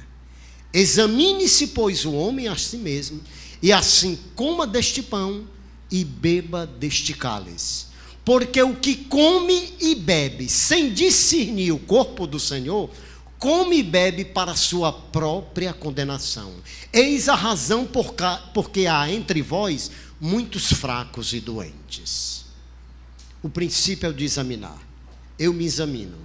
Examine-se, pois, o homem a si mesmo, e assim coma deste pão e beba deste cálice. Porque o que come e bebe sem discernir o corpo do Senhor, come e bebe para a sua própria condenação. Eis a razão porque há entre vós muitos fracos e doentes. O princípio é o de examinar. Eu me examino.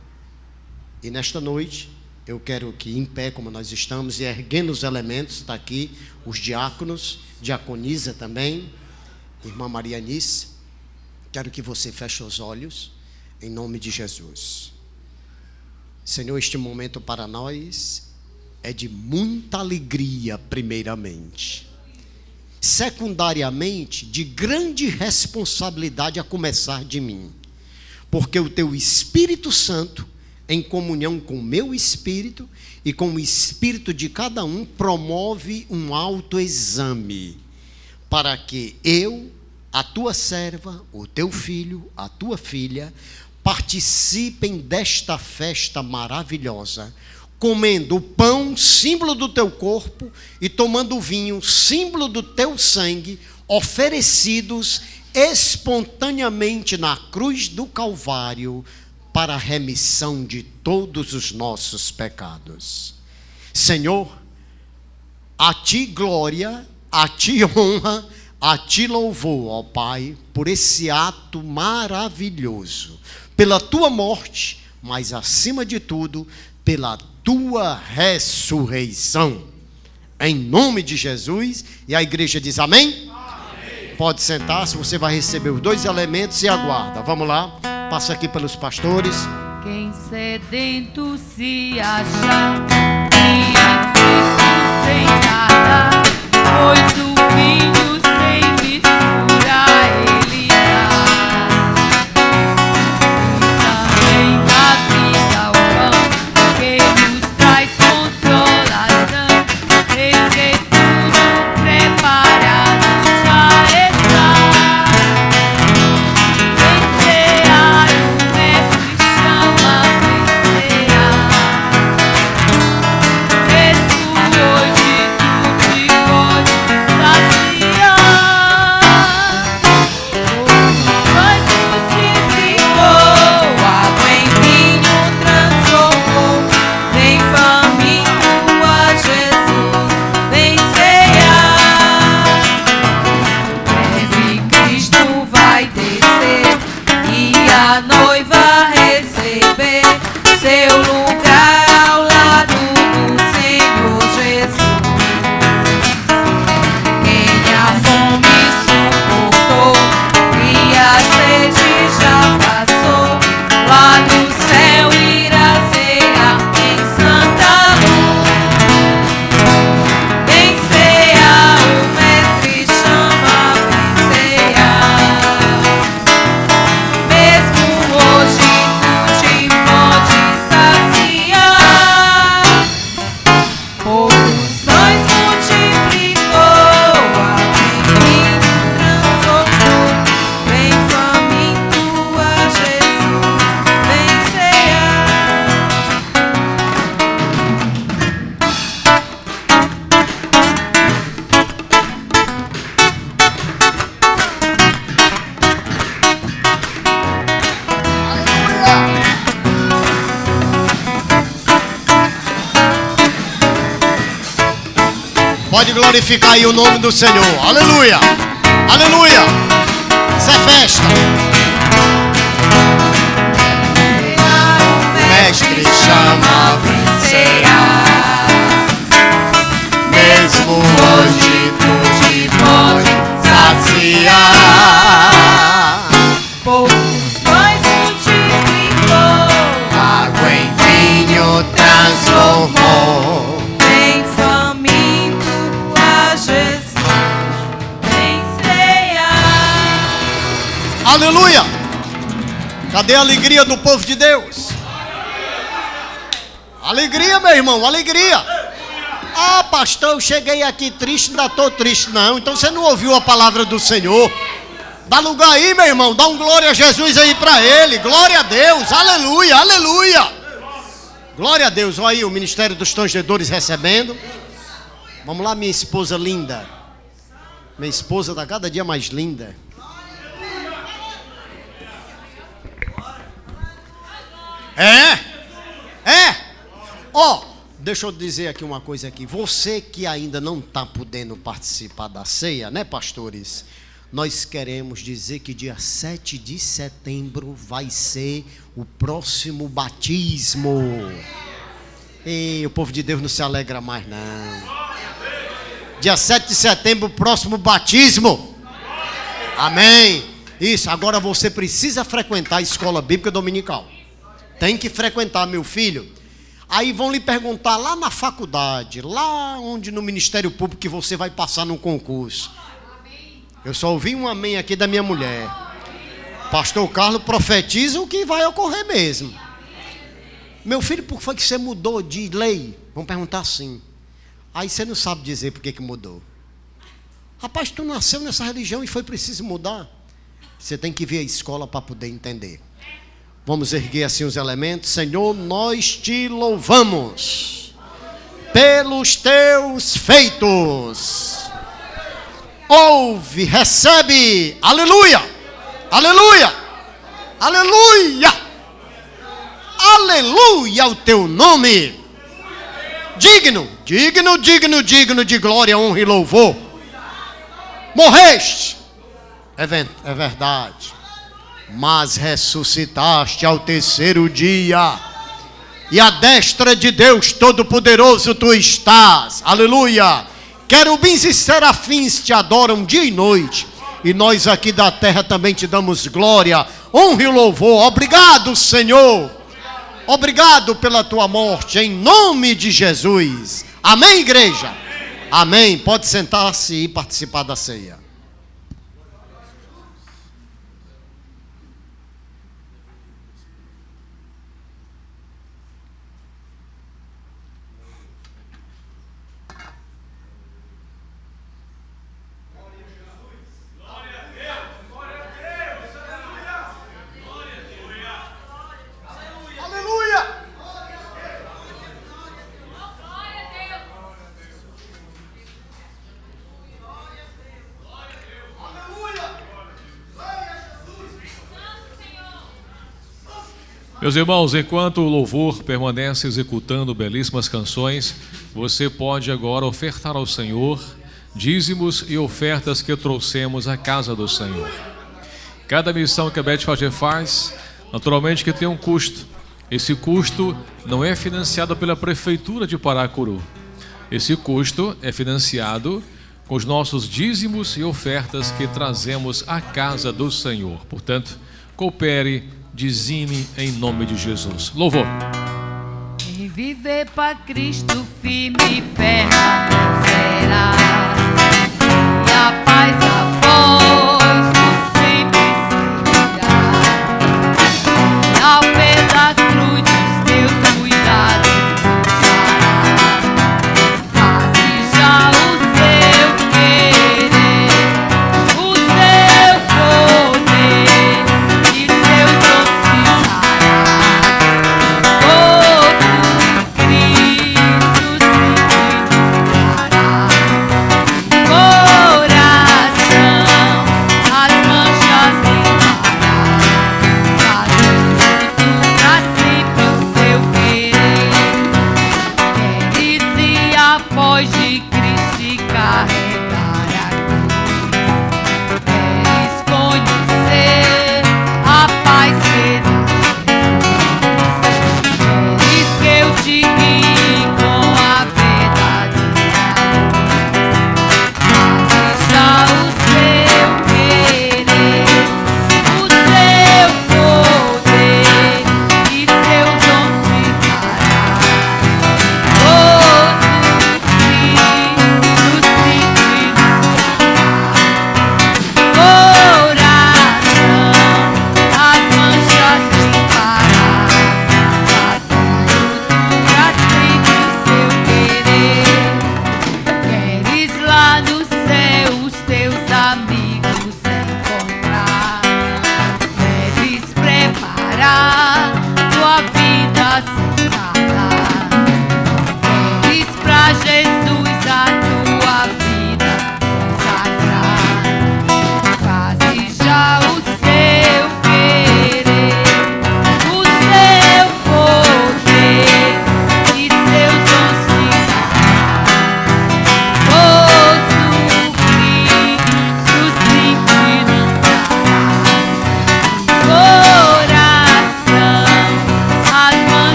E nesta noite, eu quero que em pé, como nós estamos, e erguendo os elementos, está aqui os diáconos, diaconisa também, irmã Maria Anice, quero que você feche os olhos, em nome de Jesus. Senhor, este momento para nós é de muita alegria, primeiramente. Secundariamente, de grande responsabilidade, a começar de mim. Porque o teu Espírito Santo, em comunhão com o meu espírito e com o espírito de cada um, promove um autoexame, para que eu, a tua serva, o teu filho, a tua filha, participem desta festa maravilhosa, comendo o pão, símbolo do teu corpo, e tomando o vinho, símbolo do teu sangue, oferecidos espontaneamente na cruz do Calvário para a remissão de todos os nossos pecados. Senhor, a ti glória, a ti honra, a ti louvor, ó Pai, por esse ato maravilhoso, pela tua morte, mas acima de tudo, pela tua ressurreição. Em nome de Jesus. E a igreja diz amém? Amém. Pode sentar-se, você vai receber os 2 elementos e aguarda. Vamos lá, passa aqui pelos pastores. Quem sedento se achar, e em Cristo sem nada, pois o vinho sem mistura ele dá. E também da vida o pão, que nos traz consolação, esse tudo preparado já está. Vencerá, o mestre chama, vencerá. Mesmo hoje tu te pode saciar. Poucos pães multiplicou, água em vinho transformou. Vem faminto a Jesus, vem cear. Breve Cristo vai descer e a noiva receber seu lugar ao lado do Senhor Jesus. Quem a fome suportou e a sede já passou, lá no céu irá cear em santa luz. Vem cear, o mestre chama, vem cear. Mesmo hoje tu te pode saciar. Poucos pães multiplicou, água em vinho transformou. Vem faminto a Jesus, vem cear. Pode glorificar aí o nome do Senhor. Aleluia! Aleluia! Isso é festa. Mestre chama, vem cear. Mesmo hoje tu te pode saciar. Poucos pães multiplicou, Água em vinho transformou. vem faminto a Jesus, vem cear. Aleluia! Cadê a alegria do povo de Deus? Alegria, meu irmão, alegria. Ah, pastor, eu cheguei aqui triste, ainda estou triste. Não, então você não ouviu a palavra do Senhor. Dá lugar aí, meu irmão, dá um glória a Jesus aí para ele. Glória a Deus, aleluia, aleluia. Glória a Deus. Olha aí o Ministério dos Tangedores recebendo. Vamos lá, minha esposa linda. Minha esposa está cada dia mais linda. Ó, deixa eu dizer aqui uma coisa aqui. Você que ainda não está podendo participar da ceia, né, pastores? Nós queremos dizer que dia 7 de setembro vai ser o próximo batismo. E o povo de Deus não se alegra mais, não. Dia 7 de setembro, o próximo batismo. Amém. Isso, agora você precisa frequentar a escola bíblica dominical. Tem que frequentar, meu filho. Aí vão lhe perguntar lá na faculdade, lá onde no Ministério Público que você vai passar num concurso. Eu só ouvi um amém aqui da minha mulher. Pastor Carlos profetiza o que vai ocorrer mesmo. Meu filho, por que foi que você mudou de lei? Vão perguntar assim. Aí você não sabe dizer por que mudou. Rapaz, tu nasceu nessa religião e foi preciso mudar. Você tem que vir à escola para poder entender. Vamos erguer assim os elementos. Senhor, nós te louvamos. pelos teus feitos. Ouve, recebe, aleluia, aleluia, aleluia, aleluia ao teu nome. Digno, digno, digno, digno de glória, honra e louvor. Morreste, é verdade, mas ressuscitaste ao terceiro dia, e à destra de Deus Todo-Poderoso tu estás, aleluia. Querubins e serafins te adoram dia e noite, e nós aqui da terra também te damos glória, honra e louvor. Obrigado, Senhor, obrigado pela tua morte, em nome de Jesus. Amém, igreja? Amém. Pode sentar-se e participar da ceia. Meus irmãos, enquanto o louvor permanece executando belíssimas canções, você pode agora ofertar ao Senhor dízimos e ofertas que trouxemos à casa do Senhor. Cada missão que a Betfagé faz, naturalmente que tem um custo. Esse custo não é financiado pela Prefeitura de Paracuru. Esse custo é financiado com os nossos dízimos e ofertas que trazemos à casa do Senhor. Portanto, coopere, dizime em nome de Jesus. Louvor. Quem viver para Cristo firme permanecerá, e a paz após tu sempre seguirá, e ao pé da cruz os teus cuidados deixará. Faze já o seu querer, o seu poder e seus dons após de Cristo carregar a cruz. Queres conhecer a paz será Jesus. Queres que eu te guie com a verdadeira luz. Faze já o seu querer, o seu poder e seu dom te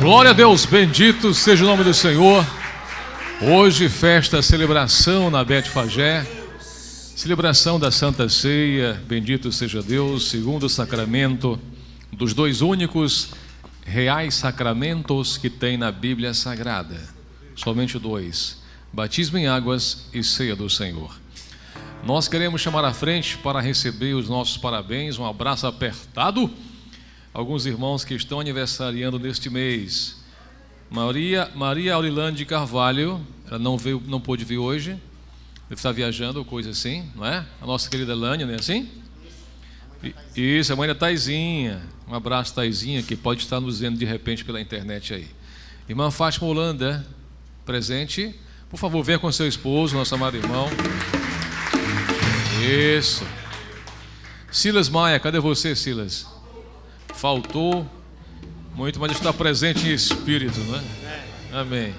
Glória a Deus, bendito seja o nome do Senhor. Hoje, festa, celebração na Betfagé, celebração da Santa Ceia, bendito seja Deus, segundo o sacramento dos dois únicos reais sacramentos que tem na Bíblia Sagrada. Somente dois: batismo em águas e ceia do Senhor. Nós queremos chamar à frente para receber os nossos parabéns, um abraço apertado. Alguns irmãos que estão aniversariando neste mês. Maria Aurilane de Carvalho, ela não pôde vir hoje, deve estar viajando ou coisa assim, não é? A nossa querida Lânia, não é assim? Isso, a mãe da Taizinha. Um abraço, Taizinha, que pode estar nos vendo de repente pela internet aí. Irmã Fátima Holanda, presente. Por favor, venha com seu esposo, nosso amado irmão. Isso. Silas Maia, cadê você, Silas? Faltou muito, mas está presente em espírito, não é? Amém.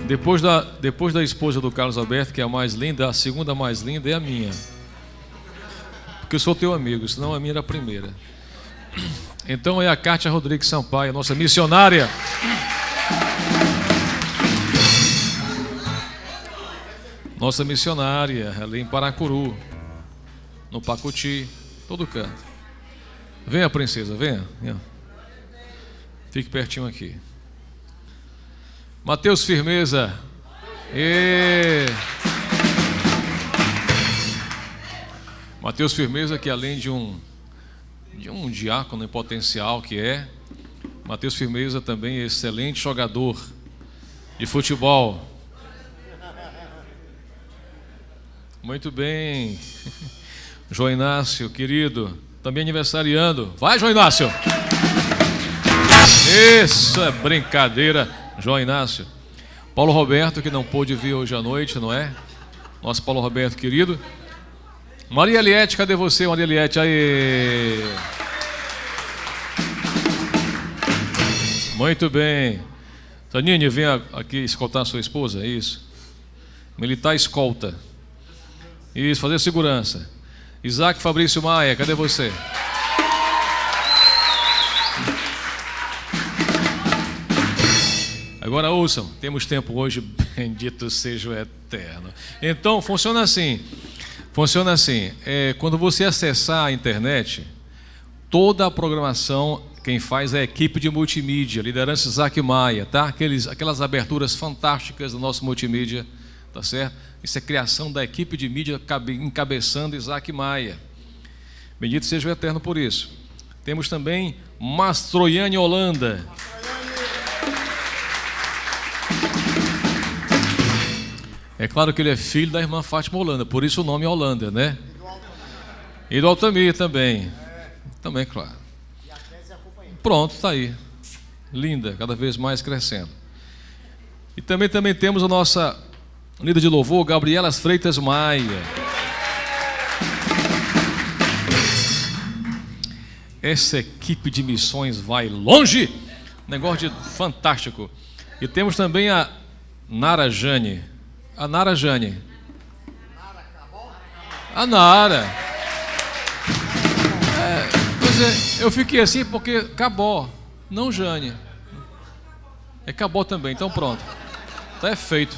Depois da esposa do Carlos Alberto, que é a mais linda, a segunda mais linda é a minha. Porque eu sou teu amigo, senão a minha era a primeira. Então é a Kátia Rodrigues Sampaio, nossa missionária. Nossa missionária, ali em Paracuru, no Pacuti, todo canto. Venha, princesa, venha. Fique pertinho aqui. Mateus Firmeza. Mateus Firmeza, que além de um diácono em potencial que é, Mateus Firmeza também é excelente jogador de futebol. Muito bem. João Inácio, querido, também aniversariando. Vai, João Inácio. Isso é brincadeira, João Inácio. Paulo Roberto, que não pôde vir hoje à noite, não é? Nosso Paulo Roberto, querido. Maria Eliette, cadê você, Maria Eliette? Aí. Muito bem. Tanine, vem aqui escoltar a sua esposa, isso. Militar escolta. Isso, fazer segurança. Isaac Fabrício Maia, cadê você? Agora ouçam, temos tempo hoje, bendito seja o Eterno. Então, funciona assim. Quando você acessar a internet, toda a programação, quem faz é a equipe de multimídia, liderança Isaac Maia, tá? Aquelas aberturas fantásticas do nosso multimídia, tá certo? Isso é criação da equipe de mídia encabeçando Isaac Maia. Bendito seja o Eterno por isso. Temos também Mastroiane Holanda. É claro que ele é filho da irmã Fátima Holanda, por isso o nome é Holanda, né? E do Altamir também. Também, claro. Pronto, está aí. Linda, cada vez mais crescendo. E também temos a nossa líder de louvor, Gabriela Freitas Maia. Essa equipe de missões vai longe. Negócio fantástico. E temos também a Nara Jane. A Nara Jane. A Nara. Pois é, eu fiquei assim porque Cabó, não Jane. É Cabó também, então pronto. Tá feito.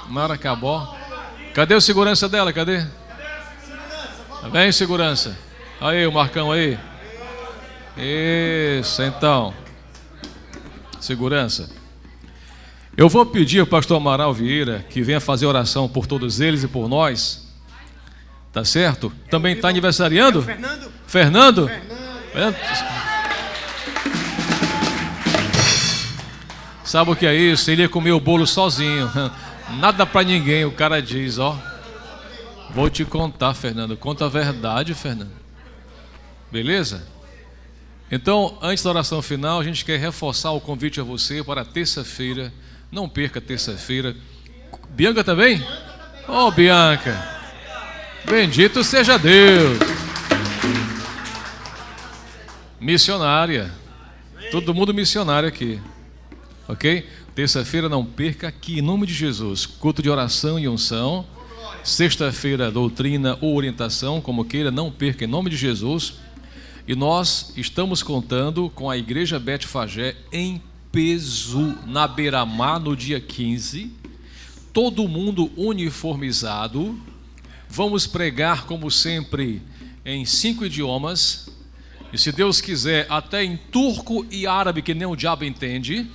Nara Cabó. Cadê o segurança dela? Cadê? Vem, segurança. Aí, o Marcão aí. Isso, então. Segurança. Eu vou pedir ao pastor Amaral Vieira que venha fazer oração por todos eles e por nós. Tá certo? Também está aniversariando? Fernando? Sabe o que é isso? Ele ia comer o bolo sozinho. Nada para ninguém, o cara diz, ó. Vou te contar, Fernando. Conta a verdade, Fernando. Beleza? Então, antes da oração final, a gente quer reforçar o convite a você para terça-feira. Não perca terça-feira. Bianca também? Oh, Bianca. Bendito seja Deus. Missionária. Todo mundo missionário aqui. Ok? Terça-feira não perca aqui, em nome de Jesus. Culto de oração e unção. Sexta-feira, doutrina ou orientação, como queira, não perca, em nome de Jesus. E nós estamos contando com a Igreja Betfagé em peso na Beira-Mar no dia 15. Todo mundo uniformizado. Vamos pregar, como sempre, em 5 idiomas. E se Deus quiser, até em turco e árabe, que nem o diabo entende.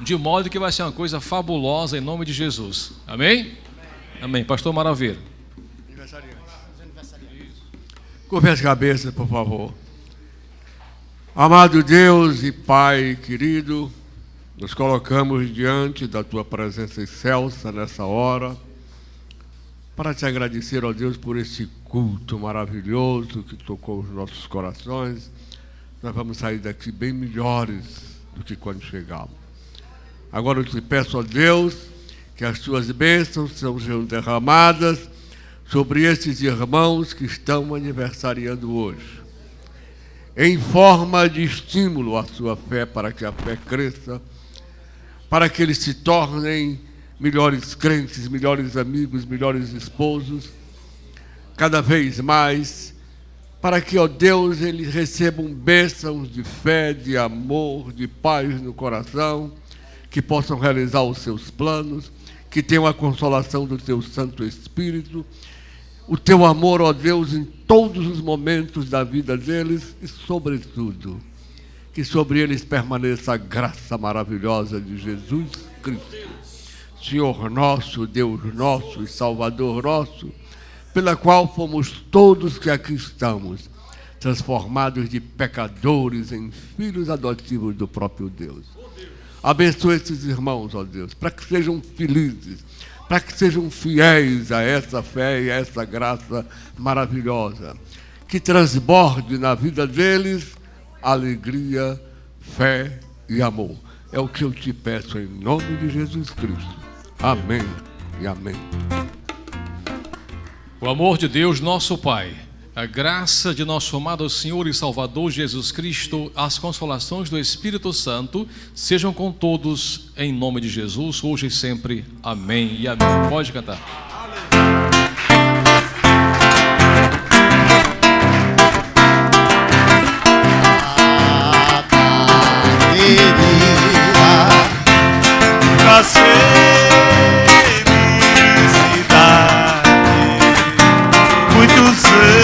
De modo que vai ser uma coisa fabulosa em nome de Jesus. Amém? Amém. Pastor Maravilha. Curve as cabeças, por favor. Amado Deus e Pai querido, nos colocamos diante da Tua presença excelsa nessa hora, para te agradecer, ó Deus, por esse culto maravilhoso que tocou os nossos corações. Nós vamos sair daqui bem melhores do que quando chegamos. Agora eu te peço, ó Deus, que as tuas bênçãos sejam derramadas sobre esses irmãos que estão aniversariando hoje, em forma de estímulo à sua fé, para que a fé cresça, para que eles se tornem melhores crentes, melhores amigos, melhores esposos, cada vez mais, para que, ó Deus, eles recebam bênçãos de fé, de amor, de paz no coração, que possam realizar os seus planos, que tenham a consolação do teu Santo Espírito, o teu amor, ó Deus, em todos os momentos da vida deles e, sobretudo, que sobre eles permaneça a graça maravilhosa de Jesus Cristo, Senhor nosso, Deus nosso e Salvador nosso, pela qual fomos todos que aqui estamos, transformados de pecadores em filhos adotivos do próprio Deus. Abençoa esses irmãos, ó Deus, para que sejam felizes, para que sejam fiéis a essa fé e a essa graça maravilhosa, que transborde na vida deles alegria, fé e amor. É o que eu te peço em nome de Jesus Cristo. Amém e amém. O amor de Deus, nosso Pai, a graça de nosso amado Senhor e Salvador Jesus Cristo, as consolações do Espírito Santo, sejam com todos, em nome de Jesus, hoje e sempre. Amém e amém. Pode cantar. Pra felicidade, muitos anos